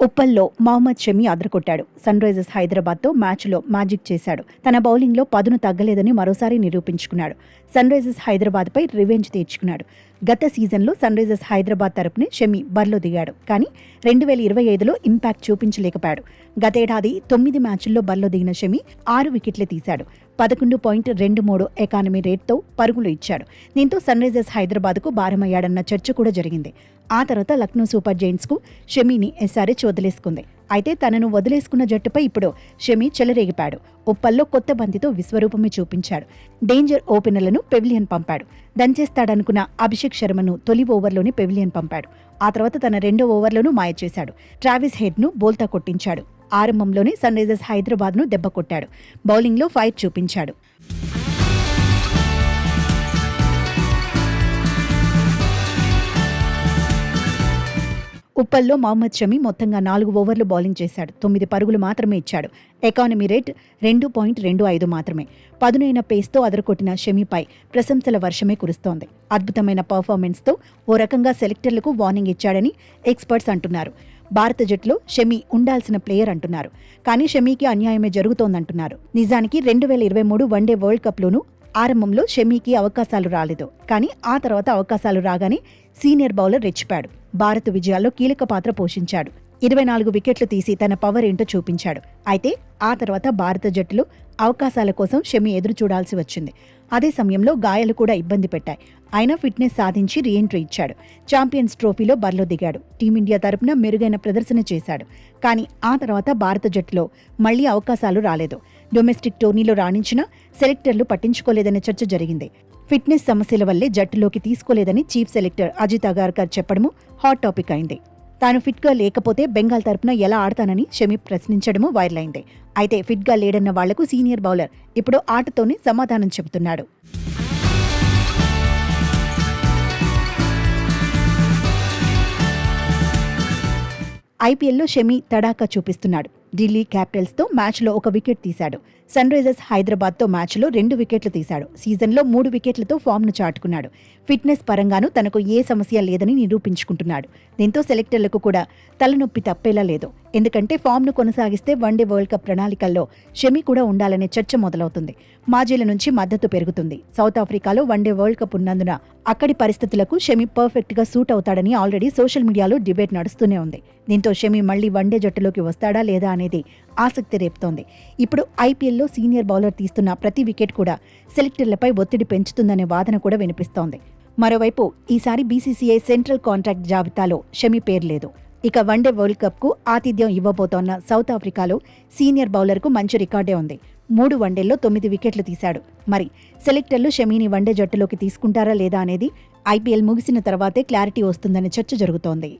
ఉప్పల్లో మహమ్మద్ షమి అదరకొట్టాడు. Sunrisers హైదరాబాద్తో మ్యాచ్లో మ్యాజిక్ చేశాడు. తన బౌలింగ్లో పదును తగ్గలేదని మరోసారి నిరూపించుకున్నాడు. సన్ రైజర్స్ హైదరాబాద్పై రివెంజ్ తీర్చుకున్నాడు. గత సీజన్లో సన్ రైజర్స్ హైదరాబాద్ తరపునే షమి బరిలో దిగాడు. కానీ 2025లో ఇంపాక్ట్ చూపించలేకపోయాడు. గతేడాది 9 మ్యాచ్ల్లో బరిలో దిగిన షమి 6 వికెట్లే తీశాడు. 11.23 ఎకానమీ రేట్తో పరుగులు ఇచ్చాడు. దీంతో సన్ రైజర్స్ హైదరాబాద్కు భారమయ్యాడన్న చర్చ కూడా జరిగింది. ఆ తర్వాత లక్నో సూపర్ జైంట్స్కు షమీని ఎస్ఆర్హెచ్ వదిలేసుకుంది. అయితే తనను వదిలేసుకున్న జట్టుపై ఇప్పుడు షమి చెలరేగిపాడు. ఉప్పల్లో కొత్త బంతితో విశ్వరూపమే చూపించాడు. డేంజర్ ఓపెనర్లను పెవిలియన్ పంపాడు. దంచేస్తాడనుకున్న అభిషేక్ శర్మను తొలి ఓవర్లోనే పెవిలియన్ పంపాడు. ఆ తర్వాత తన రెండో ఓవర్లోనూ మాయ చేశాడు. ట్రావిస్ హెడ్ను బోల్తా కొట్టించాడు. ఆరంభంలోనే సన్ రైజర్స్ హైదరాబాద్ను దెబ్బ కొట్టాడు. బౌలింగ్లో ఫైర్ చూపించాడు. ఉప్పల్లో మహమ్మద్ షమి మొత్తంగా 4 ఓవర్లు బౌలింగ్ చేశాడు. 9 పరుగులు మాత్రమే ఇచ్చాడు. ఎకానమీ రేట్ 2.25 మాత్రమే. పదునైన పేస్తో అదరకొట్టిన షమిపై ప్రశంసల వర్షమే కురుస్తోంది. అద్భుతమైన పర్ఫార్మెన్స్తో ఓ రకంగా సెలెక్టర్లకు వార్నింగ్ ఇచ్చాడని ఎక్స్పర్ట్స్ అంటున్నారు. భారత జట్టులో షమి ఉండాల్సిన ప్లేయర్ అంటున్నారు. కానీ షమీకి అన్యాయమే జరుగుతోందంటున్నారు. నిజానికి 2023 వన్డే వరల్డ్ కప్లోనూ ఆరంభంలో షమీకి అవకాశాలు రాలేదు. కానీ ఆ తర్వాత అవకాశాలు రాగానే సీనియర్ బౌలర్ రెచ్చిపాడు. భారత్ విజయాల్లో కీలక పాత్ర పోషించాడు. 24 వికెట్లు తీసి తన పవర్ ఏంటో చూపించాడు. అయితే ఆ తర్వాత భారత జట్టులో అవకాశాల కోసం షమి ఎదురు చూడాల్సి వచ్చింది. అదే సమయంలో గాయాలు కూడా ఇబ్బంది పెట్టాయి. అయినా ఫిట్నెస్ సాధించి రీఎంట్రీ ఇచ్చాడు. ఛాంపియన్స్ ట్రోఫీలో బరిలో దిగాడు. టీమిండియా తరపున మెరుగైన ప్రదర్శన చేశాడు. కానీ ఆ తర్వాత భారత జట్టులో మళ్లీ అవకాశాలు రాలేదు. డొమెస్టిక్ టోర్నీలో రాణించినా సెలెక్టర్లు పట్టించుకోలేదనే చర్చ జరిగింది. ఫిట్నెస్ సమస్యల వల్లే జట్టులోకి తీసుకోలేదని చీఫ్ సెలెక్టర్ అజిత్ అగార్కర్ చెప్పడము హాట్ టాపిక్ అయింది. తాను ఫిట్గా లేకపోతే బెంగాల్ తరపున ఎలా ఆడతానని షమి ప్రశ్నించడము వైరల్ అయింది. అయితే ఫిట్గా లేడన్న వాళ్లకు సీనియర్ బౌలర్ ఇప్పుడు ఆటతోనే సమాధానం చెబుతున్నాడు. ఐపీఎల్లో షమి తడాకా చూపిస్తున్నాడు. ఢిల్లీ క్యాపిటల్స్తో మ్యాచ్లో 1 వికెట్ తీశాడు. సన్ రైజర్స్ హైదరాబాద్తో మ్యాచ్లో 2 వికెట్లు తీశాడు. సీజన్లో 3 వికెట్లతో ఫామ్ను చాటుకున్నాడు. ఫిట్నెస్ పరంగానూ తనకు ఏ సమస్య లేదని నిరూపించుకుంటున్నాడు. దీంతో సెలెక్టర్లకు కూడా తలనొప్పి తప్పేలా లేదు. ఎందుకంటే ఫామ్ను కొనసాగిస్తే వన్డే వరల్డ్ కప్ ప్రణాళికల్లో షమి కూడా ఉండాలనే చర్చ మొదలవుతుంది. మాజీల నుంచి మద్దతు పెరుగుతుంది. సౌత్ ఆఫ్రికాలో వన్డే వరల్డ్ కప్ ఉన్నందున అక్కడి పరిస్థితులకు షమి పర్ఫెక్ట్గా సూట్ అవుతాడని ఆల్రెడీ సోషల్ మీడియాలో డిబేట్ నడుస్తూనే ఉంది. దీంతో షమి మళ్లీ వన్డే జట్టులోకి వస్తాడా లేదా అనేది ఆసక్తి రేపుతోంది. ఇప్పుడు ఐపీఎల్లో సీనియర్ బౌలర్ తీస్తున్న ప్రతి వికెట్ కూడా సెలెక్టర్లపై ఒత్తిడి పెంచుతుందనే వాదన కూడా వినిపిస్తోంది. మరోవైపు ఈసారి బీసీసీఐ సెంట్రల్ కాంట్రాక్ట్ జాబితాలో షమి పేరు లేదు. ఇక వన్డే వరల్డ్ కప్కు ఆతిథ్యం ఇవ్వబోతోన్న సౌత్ ఆఫ్రికాలో సీనియర్ బౌలర్కు మంచి రికార్డే ఉంది. 3 వన్డేల్లో 9 వికెట్లు తీశాడు. మరి సెలెక్టర్లు షమీని వన్డే జట్టులోకి తీసుకుంటారా లేదా అనేది ఐపీఎల్ ముగిసిన తర్వాతే క్లారిటీ వస్తుందనే చర్చ జరుగుతోంది.